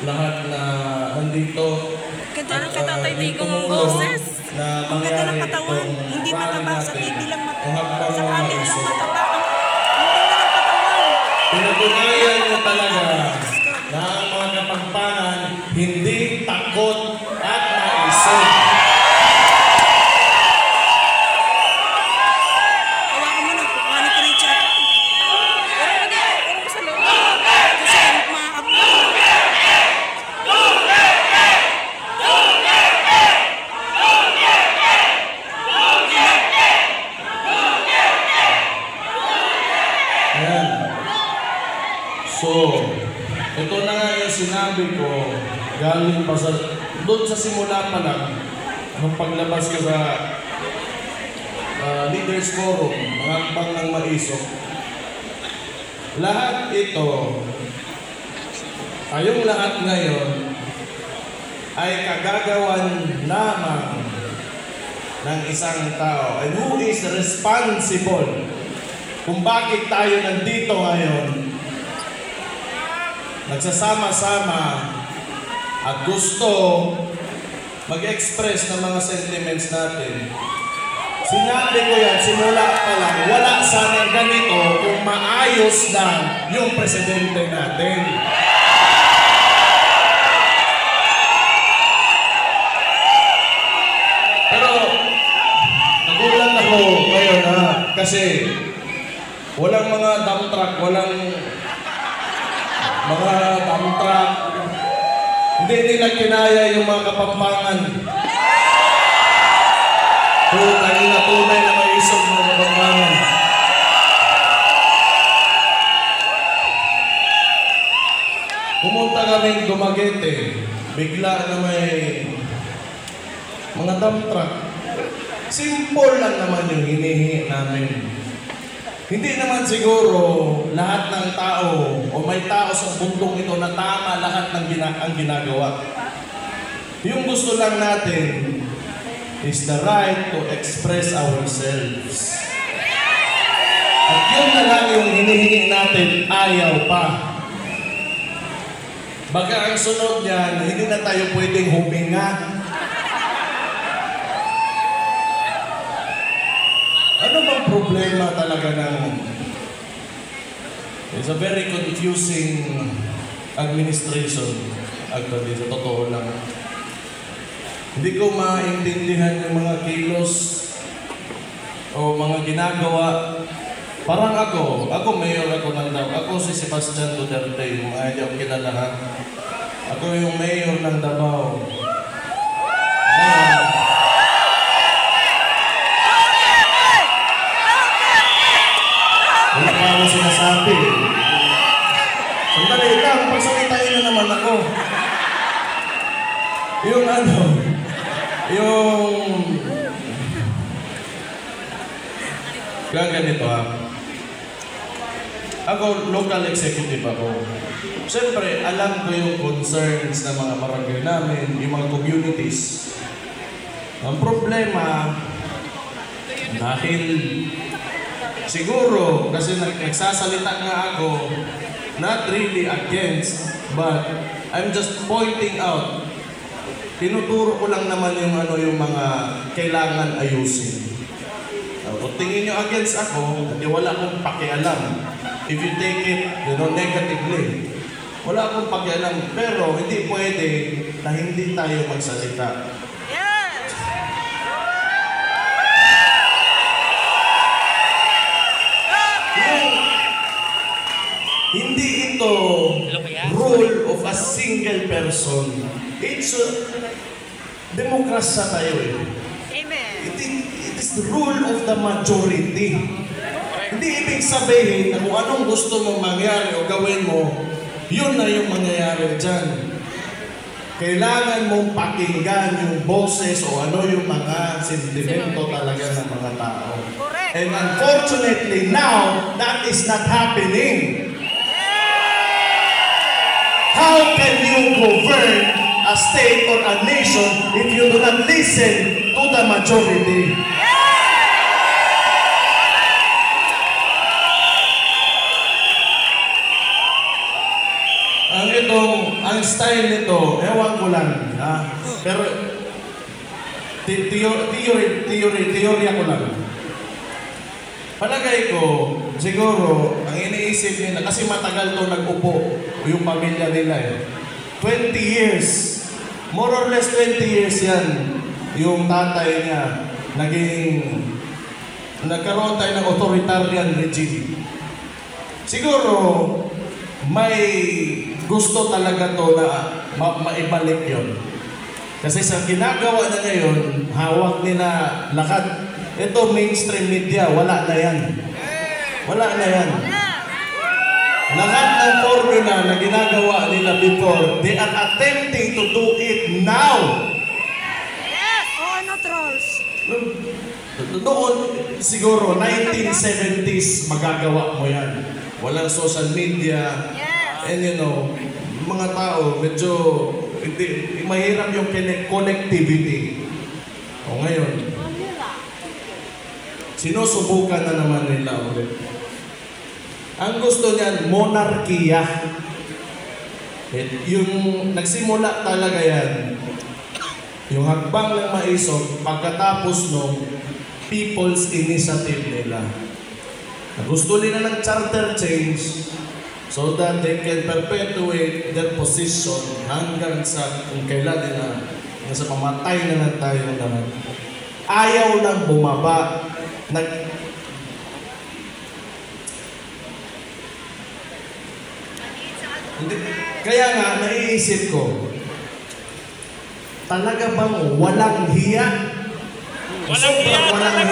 lahat na nandito. Ganda ng katatay Digong ang boses. Na Ang ganda ng mangyari katawan. itong Hindi mataba sa TV lang mataba. ang Sa amin lang maisip. mataba. Ang ganda ng katawan. Pinatunayan niyo talaga na ang mga Kapampangan hindi takot at maisip. Hawakan mo na. Kukuhanin ko na yung chat. Pero mo sa loob. Kasi ma-upload. Ayan. So, ito na nga yung sinabi ko, galing pa sa, doon sa simula pa lang, nung paglabas ko sa Leaders Forum, mga akbang ng maisok, lahat ito, kayong lahat ngayon, ay kagagawan lamang ng isang tao. And who is responsible kung bakit tayo nandito ngayon, nagsasama-sama at gusto mag-express ng mga sentiments natin. Sinabi ko yan, simula pa lang, wala sanang ganito kung maayos lang yung presidente natin. Pero, nagulat ako ngayon kasi walang mga dump truck, walang mga dump truck. Hindi nila kinaya yung mga Kapampangan. Kanina tunay na maisog mga Kapampangan. Pumunta kaming Dumaguete, bigla na may mga dump truck. Simple lang naman yung hinihingi namin. Hindi naman siguro lahat ng tao o may tao sa mundong ito na tama lahat ng ang ginagawa. Yung gusto lang natin is the right to express ourselves. At yun na lang yung hinihingi natin, ayaw pa. Baka ang sunod niyan, hindi na tayo pwedeng huminga. Ano bang problema talaga ng... It's a very confusing administration. Actually, sa totoo lang. Hindi ko maintindihan yung mga kilos o mga ginagawa. Parang ako mayor ako ng Davao. Ako si Sebastian Duterte, yung ayaw kilala ha. Ako yung mayor ng Davao. Wala pa ako sinasabi. Sandali lang, pagsalitain na naman ako. Yung ganito ha. Ako, local executive ako. Siyempre, alam ko yung concerns ng mga barangay namin, yung mga communities. Ang problema, dahil siguro, kasi nagsasalita nga ako, not really against, but I'm just pointing out, tinuturo ko lang naman yung mga kailangan ayusin. Kung tingin nyo against ako, hindi wala akong pakialam. If you take it, negatively, wala akong pakialam. Pero hindi pwede na hindi tayo magsalita. Hindi ito rule of a single person. It's demokrasya tayo eh. Amen. It is the rule of the majority. Hindi ibig sabihin na kung anong gusto mong mangyari o gawin mo, yun na yung mangyayari dyan. Kailangan mong pakinggan yung boses o ano yung mga sentimento talaga ng mga tao. And unfortunately now, that is not happening. How can you govern a state or a nation if you do not listen to the majority? ang style nito, ewan ko lang. Pero, teorya ko lang. Palagay ko, siguro, ang iniisip nila, kasi matagal to nag-upo, yung pamilya nila 20 years. More or less 20 years yan. Yung tatay niya, nagkaroon tayo ng authoritarian regime. Siguro, may gusto talaga to na maibalik yon. Kasi sa ginagawa na ngayon, hawak nila lahat. Ito, mainstream media, wala na yan. Wala na yan. Lahat ng formula na ginagawa nila before, they are attempting to do it now. Yes! Oo, no trolls. Noon, siguro, 1970s, magagawa mo yan. Walang social media. And you know, mga tao, medyo mahirap yung connectivity. O ngayon, sinusubukan na naman nila ulit. Ang gusto niyan, monarkiya. Yung nagsimula talaga yan, yung hakbang ng maisog, pagkatapos nung people's initiative nila. Gusto nila ng charter change so that they can perpetuate their position hanggang sa kung kailan nila, sa pamatay na lang tayo naman. Ayaw lang bumaba. Kaya nga, naiisip ko, talaga bang walang hiya? Walang hiya talaga?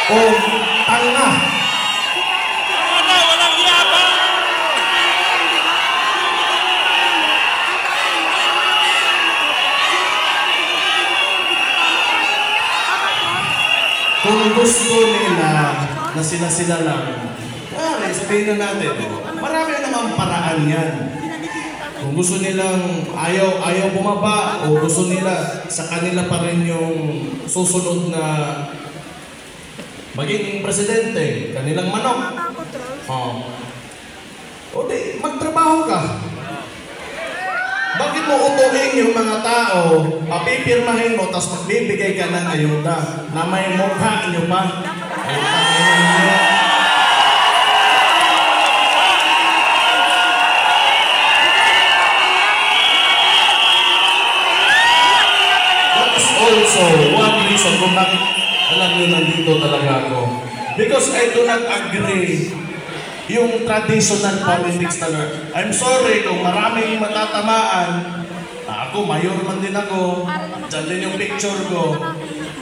O tanga? Walang hiya ba? Kung gusto nila na sila lang, sabihin na natin, marami namang paraan yan. Kung gusto nilang ayaw bumaba o gusto nila sa kanila pa rin yung susunod na maging presidente, kanilang manok. O di, magtrabaho ka. Bakit mo utuhin yung mga tao, papipirmahin mo, tapos magbibigay ka ng ayuda na may mukha nyo pa? Also, one reason kung bakit alam nyo nandito talaga ako. Because I do not agree yung traditional politics talaga. I'm sorry kung maraming matatamaan. Ako, mayor man din ako. Diyan din yung picture ko.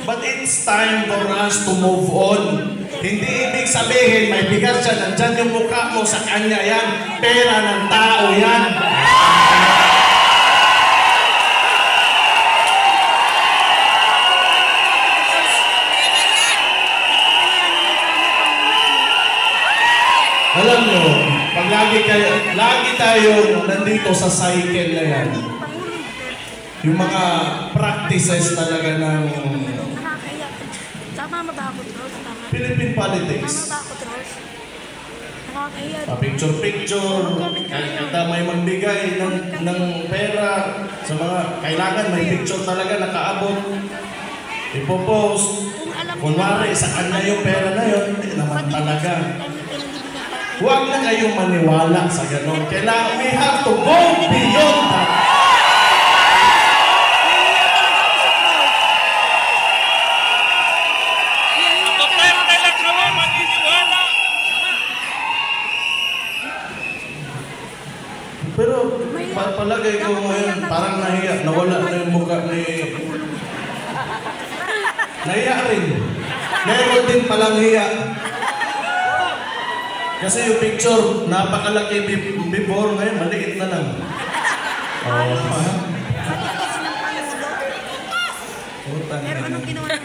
But it's time for us to move on. Hindi ibig sabihin, may bigat siya, nandyan yung mukha mo, sa kanya yan. Pera ng tao yan. Alam nyo, pag lagi tayo nandito sa cycle na yan, yung mga practices talaga ng Philippine politics. Picture-picture, kada may magbigay ng pera sa mga kailangan, may picture talaga nakaabot. Ipopost, kunwari sa kanya yung pera na yun, hindi naman talaga. Huwag na kayong maniwala sa ganon. Kailangan, we have to go beyond that. Pero kailan kami magtitiwala? Pero palagay ko ngayon, parang nahiya. Nawala na yung mukha ni... Nahiya rin. Meron din palang hiya. Kasi yung picture, napakalaki before, ngayon maliit na lang. Pero anong ginawa niya?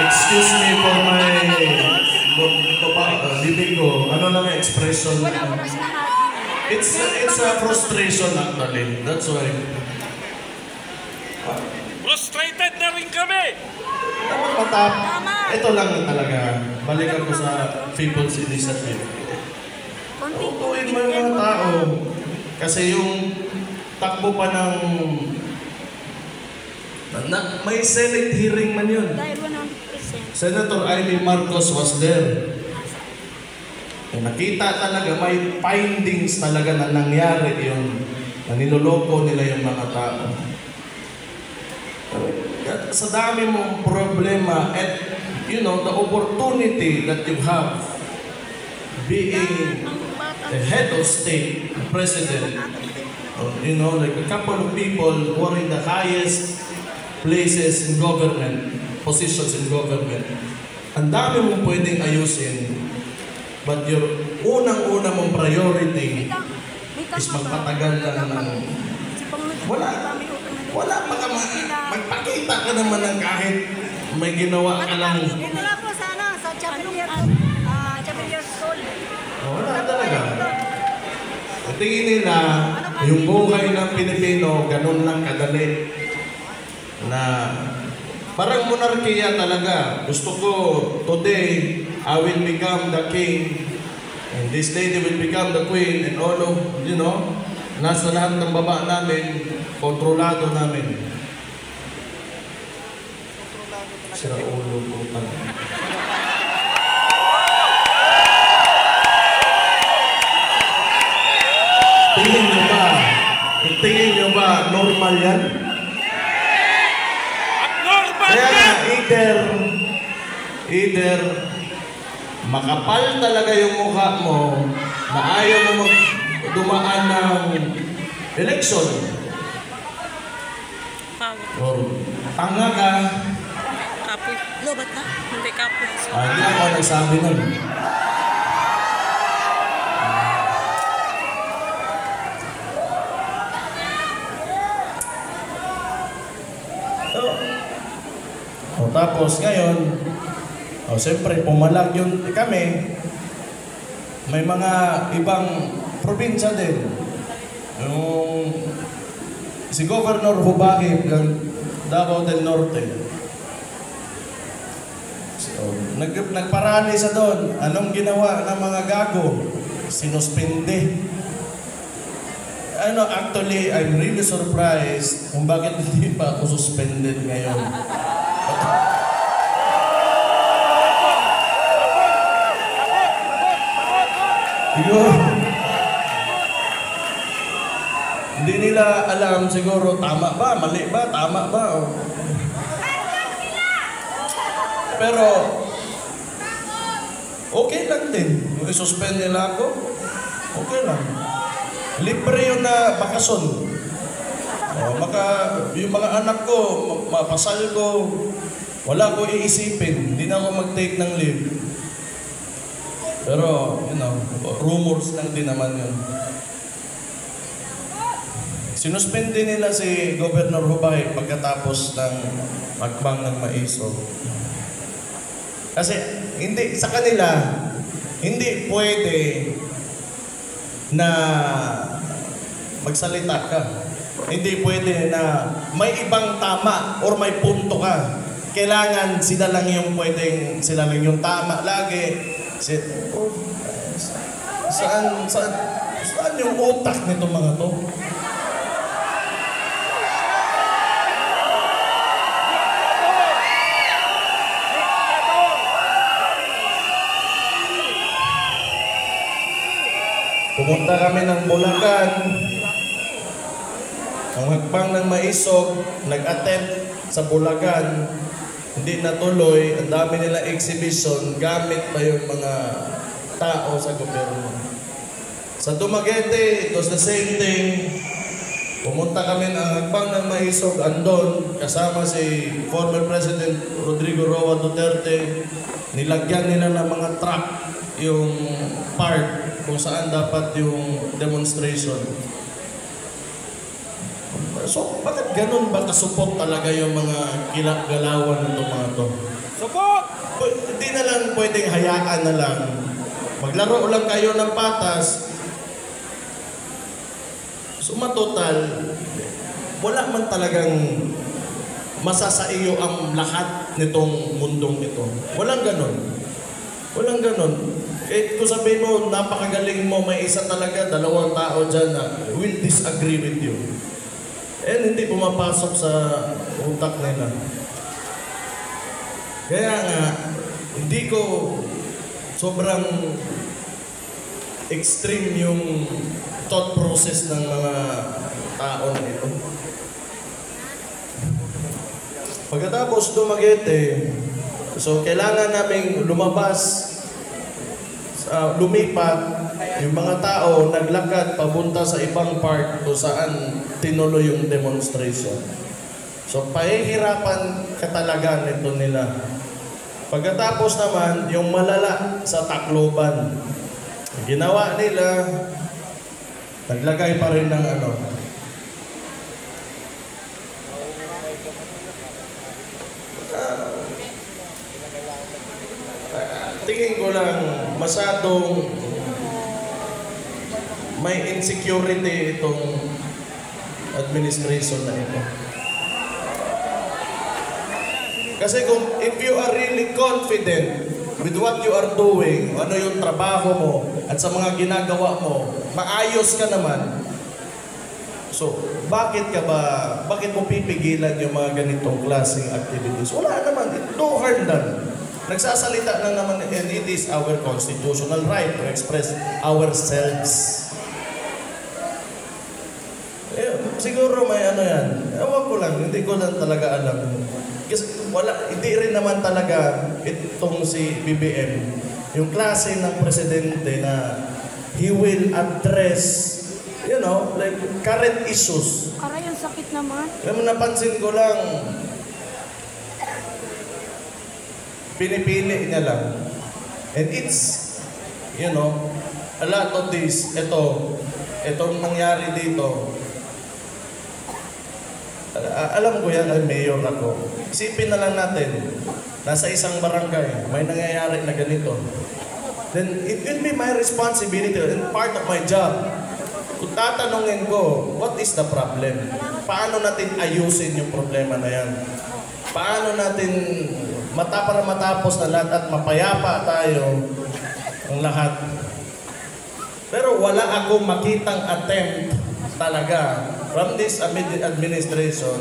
Excuse me for my bibig ko. Ano lang yung expression? It's a frustration actually. That's why. Frustrated na rin kami! dapat matap. Ito lang talaga. Balikan ko sa People's Initiative. Tutuin mo yung mga tao. Kasi yung takbo pa ng... may Senate hearing man yun. Dahil 100%. Senator Amy Marcos was there. Nakita talaga, may findings talaga na nangyari yun. Na niloloko nila yung mga tao. Sa dami mong problema at you know, the opportunity that you have being the head of state, the president, you know, like a couple of people who are in the highest places in government, positions in government, ang dami mong pwedeng ayusin, but your unang-una mong priority is magpatagal lang ng... Wala pa ka magpakita ka naman ng kahit may ginawa ka lang. Wala po sana sa Chapelier School. Wala talaga. Tingin nila, yung buhay ng Pilipino, ganun lang kadali. Na parang monarkiya talaga. Gusto ko, today, I will become the king. And this lady will become the queen. And all of, you know, nasa lahat ng baba namin, kontrolado namin. Sira ulo po talaga. Tingin nyo ba normal yan? Kaya nga, either makapal talaga yung mukha mo na ayaw mo dumaan ng eleksyon. Or tanga ka. Kapoy. Lobat ka? Hindi kapoy. Hindi ako nagsabi nun. Tapos ngayon, siyempre pumalag yun kami. May mga ibang probinsya din. Yung si Governor Hubahib ng Davao del Norte. So, nagparali sa doon. Anong ginawa ng mga gago? Sinuspende. Actually, I'm really surprised kung bakit hindi pa ako suspended ngayon. Hindi nila alam siguro tama ba, mali ba, tama ba. Pero okay lang din. Kung isuspend nila ako, okay lang. Libre yun na bakasyon. Yung mga anak ko, mapasal ko, wala ko iisipin. Hindi na ako mag-take ng leave. Pero, you know, rumors lang din naman yun. Sinuspende nila si Governor Hubay pagkatapos ng magbang ng maisog. Kasi, hindi, sa kanila, hindi pwede na magsalita ka. Hindi pwede na may ibang tama or may punto ka. Kailangan sila lang yung pwedeng, sila lang yung tama lagi. Saan yung utak nito mga to? Pumunta kami ng Bulacan. Ang hakbang ng maisog, nag-attempt sa Bulacan. Hindi natuloy, ang dami nila exhibition, gamit pa yung mga tao sa gobyerno. Sa Dumaguete, it was the same thing. Pumunta kami ng hakbang ng maisog, andon, kasama si former President Rodrigo Roa Duterte. Nilagyan nila ng mga truck yung part kung saan dapat yung demonstration. So, bakit ganun ba kasupot talaga yung mga galawan ng mga to? Support! Hindi na lang pwedeng hayaan na lang. Maglaro lang kayo ng patas. So, matotal, wala man talagang masasaiyo ang lahat nitong mundong ito. Walang ganon. Walang ganon. Kung sabihin mo, napakagaling mo, may isa talaga, dalawang tao dyan na will disagree with you. And hindi pumapasok sa utak nila. Kaya nga, hindi ko sobrang extreme yung thought process ng mga tao na ito. Pagkatapos dumagete, so kailangan naming lumabas, lumipat, yung mga tao naglakad papunta sa ibang part kung saan tinuloy yung demonstration. So pahihirapan ka talaga nito nila. Pagkatapos naman, yung malala sa Tacloban, ginawa nila, naglagay pa rin ng ano. Tingin ko lang, masyadong may insecurity itong administration na ito. Kasi kung if you are really confident with what you are doing, ano yung trabaho mo, at sa mga ginagawa mo, maayos ka naman. So, bakit mo pipigilan yung mga ganitong klaseng activities? Wala naman, no harm done. Nagsasalita lang naman, and it is our constitutional right to express ourselves. Siguro may ano yan. Ewan ko lang, hindi ko lang talaga alam. Kasi hindi rin naman talaga itong si BBM, yung klase ng presidente na he will address, like current issues. Aray, ang sakit naman. Kaya napansin ko lang, pinipili niya lang. And it's, a lot of this, itong nangyari dito, alam ko yan, ay mayor ako. Isipin na lang natin, nasa isang barangay, may nangyayari na ganito. Then it will be my responsibility and part of my job. Kung tatanungin ko, what is the problem? Paano natin ayusin yung problema na yan? Paano natin para matapos na lahat at mapayapa tayo ang lahat. Pero wala akong makitang attempt talaga from this administration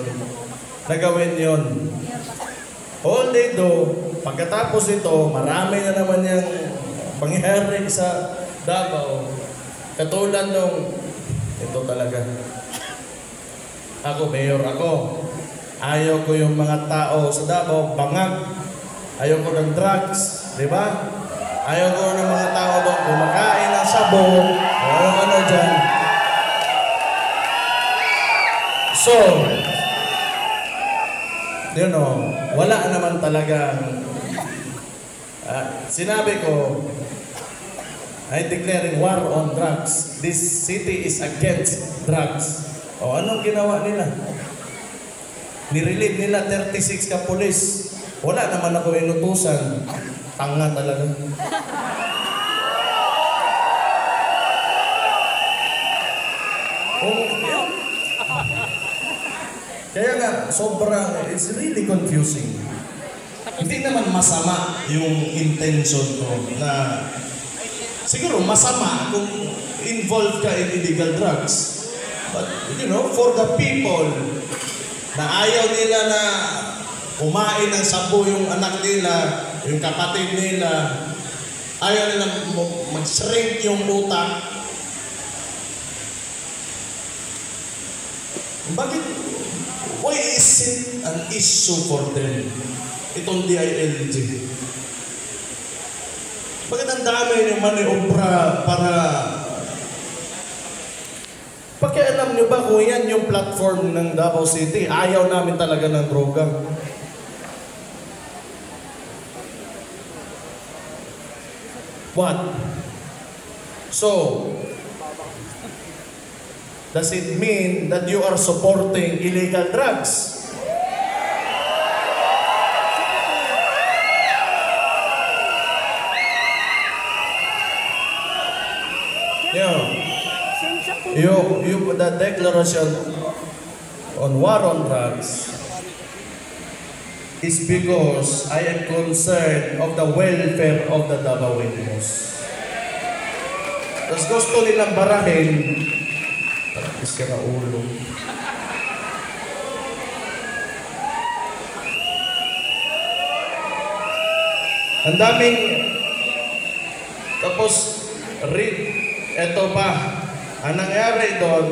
na gawin yon. All they do, pagkatapos ito, marami na naman yung pangyayari sa Davao. Katulad nung, ito talaga. Ako, mayor ako. Ayaw ko yung mga tao sa Davao, bangag. Ayaw ko ng drugs, di ba? Ayaw ko ng mga tao doon kumakain ng sabong, o ano dyan. So, wala naman talagang sinabi ko, I declaring war on drugs. This city is against drugs. O anong ginawa nila? Nirelieve nila 36 ka pulis. Wala naman ako inutusan. Tanga talaga. Kaya nga, sobrang, it's really confusing. Hindi naman masama yung intention ko na siguro masama kung involved ka in illegal drugs. But, for the people na ayaw nila na kumain ng sabo yung anak nila, yung kapatid nila, ayaw nila mag-shrink yung utak. Bakit? Why is it an issue for them? Itong DILG. Bakit ang dami yung maniobra para... Pakialam nyo ba kung yan yung platform ng Davao City? Ayaw namin talaga ng droga. What? So, does it mean that you are supporting illegal drugs? The declaration on war on drugs, is because I am concerned of the welfare of the Davaoenos. Tapos gusto nilang barahin, tapos ka na ulo. Ang daming, tapos, eto pa, ang nangyari doon,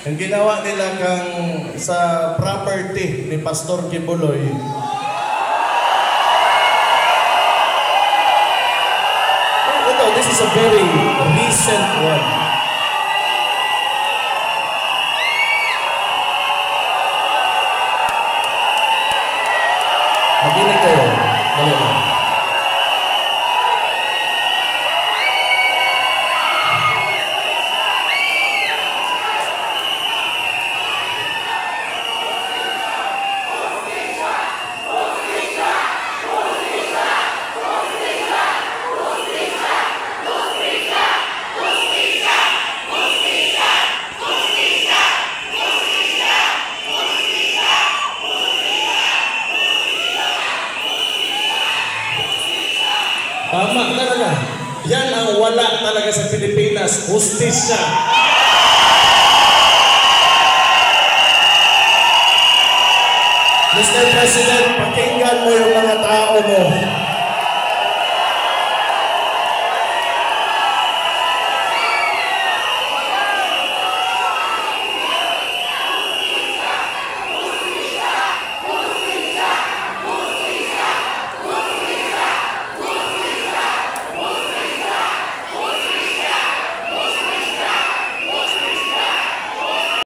ang ginawa nila kang sa property ni Pastor Kibuloy. Ito, this is a very recent one. Makinig kayo. Dali lang. Tama talaga. Yan ang wala talaga sa Pilipinas, hustisya. Mr. President, pakinggan mo yung mga tao mo.